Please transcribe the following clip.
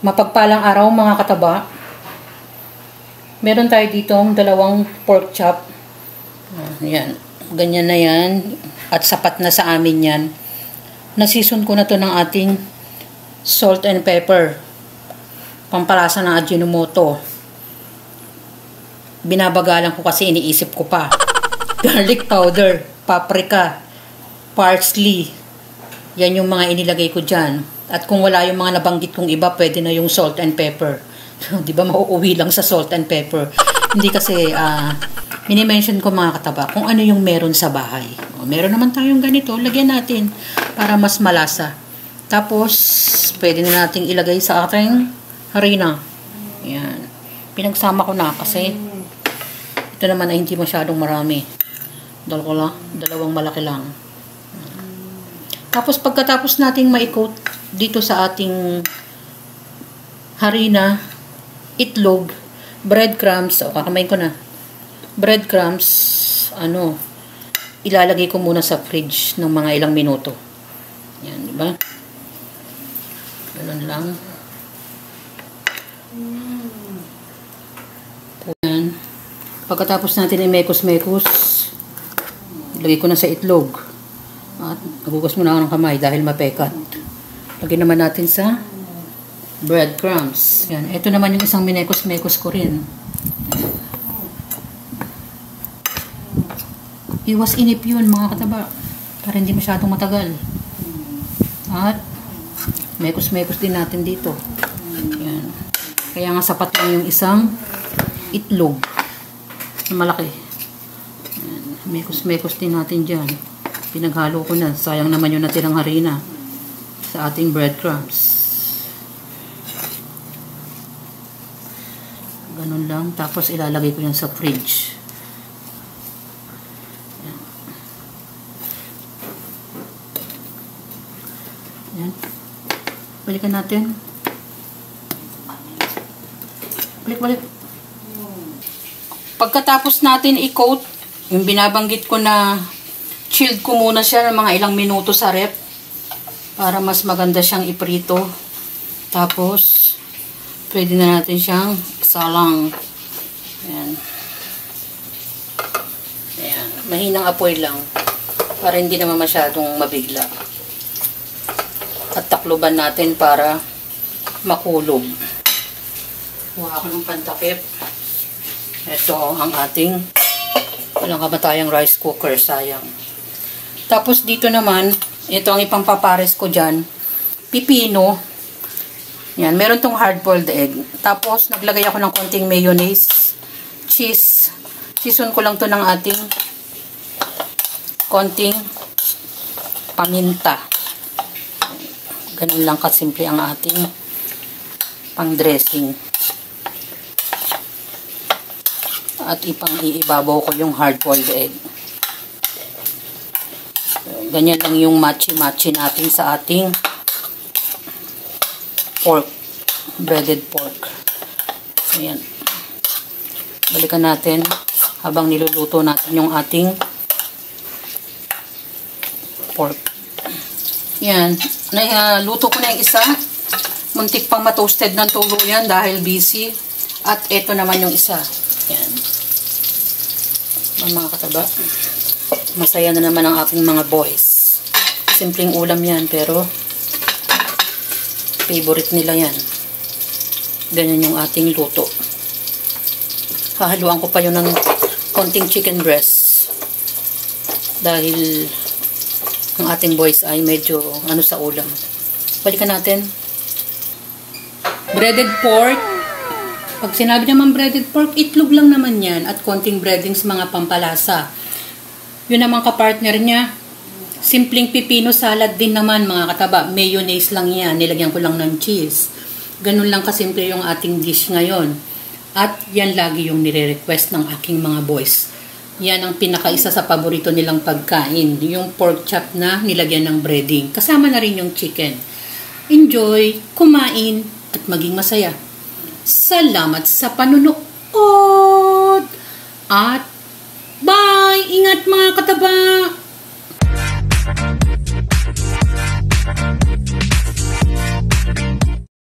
Mapagpalang araw mga kataba. Meron tayo ditong dalawang pork chop. Yan. Ganyan na yan. At sapat na sa amin yan. Nasison ko na to ng ating salt and pepper. Pampalasa ng Ajinomoto. Binabagalan ko kasi iniisip ko pa. Garlic powder, paprika, parsley. Yan yung mga inilagay ko dyan. At kung wala yung mga nabanggit kong iba, pwede na yung salt and pepper. Di ba mauuwi lang sa salt and pepper? Hindi kasi, minimension ko mga kataba, kung ano yung meron sa bahay. Meron naman tayong ganito, lagyan natin para mas malasa. Tapos, pwede na nating ilagay sa ating harina. Yan. Pinagsama ko na kasi ito naman ay hindi masyadong marami. Dalawang malaki lang. Tapos, pagkatapos nating ma-coat dito sa ating harina, itlog, breadcrumbs, kakamayin ko na. Breadcrumbs, ilalagay ko muna sa fridge ng mga ilang minuto. Yan, di ba? Ganun lang. Yan. Pagkatapos natin i-mekos-mekos, ilagay ko na sa itlog. At nagugas muna ako ng kamay dahil mapekat. Lagyan naman natin sa breadcrumbs. Yan. Ito naman yung isang minekos-mekos ko rin. Iwas inip yun mga kataba. Para hindi masyadong matagal. At mekos-mekos din natin dito. Yan. Kaya nga sapat lang yung isang itlog. Na malaki. Yan. Mekos-mekos din natin dyan. Pinaghalo ko na. Sayang naman yung natirang harina sa ating breadcrumbs. Ganun lang. Tapos ilalagay ko yan sa fridge. Yan. Yan. Balikan natin. Balik. Pagkatapos natin i-coat, yung binabanggit ko na chilled ko muna siya ng mga ilang minuto sa rep para mas maganda siyang iprito. Tapos, pwede na natin siyang salang. Ayan. Ayan. Mahinang apoy lang para hindi naman masyadong mabigla. At takluban natin para makulog. Kuha ako ng pantakip. Ito ang ating walang kamatayang rice cooker. Sayang. Tapos dito naman, ito ang ipampapares ko dyan. Pipino. Yan, meron tong hard-boiled egg. Tapos, naglagay ako ng konting mayonnaise, cheese. Season ko lang to ng ating konting paminta. Ganun lang kasimple ang ating pang-dressing. At iibabaw ko yung hard-boiled egg. Ganyan lang yung matchy-matchy natin sa ating pork. Breaded pork. Ayan. Balikan natin habang niluluto natin yung ating pork. Ayan. Luto ko na yung isa. Muntik pang matoasted ng tuluyan dahil busy. At ito naman yung isa. Ayan. Mga kataba. Masaya na naman ang aking mga boys. Simpleng ulam yan, pero favorite nila yan. Ganyan yung ating luto. Hahaluan ko pa yun ng konting chicken breast. Dahil ang ating boys ay medyo sa ulam. Balikan natin. Breaded pork. Pag sinabi naman breaded pork, itlog lang naman yan at konting breadings mga pampalasa. Yun naman kapartner niya, simpleng pipino salad din naman mga kataba. Mayonnaise lang yan. Nilagyan ko lang ng cheese. Ganun lang kasimple yung ating dish ngayon. At yan lagi yung nire-request ng aking mga boys. Yan ang pinakaisa sa paborito nilang pagkain. Yung pork chop na nilagyan ng breading. Kasama na rin yung chicken. Enjoy, kumain, at maging masaya. Salamat sa panunood. At bye! Ingat mga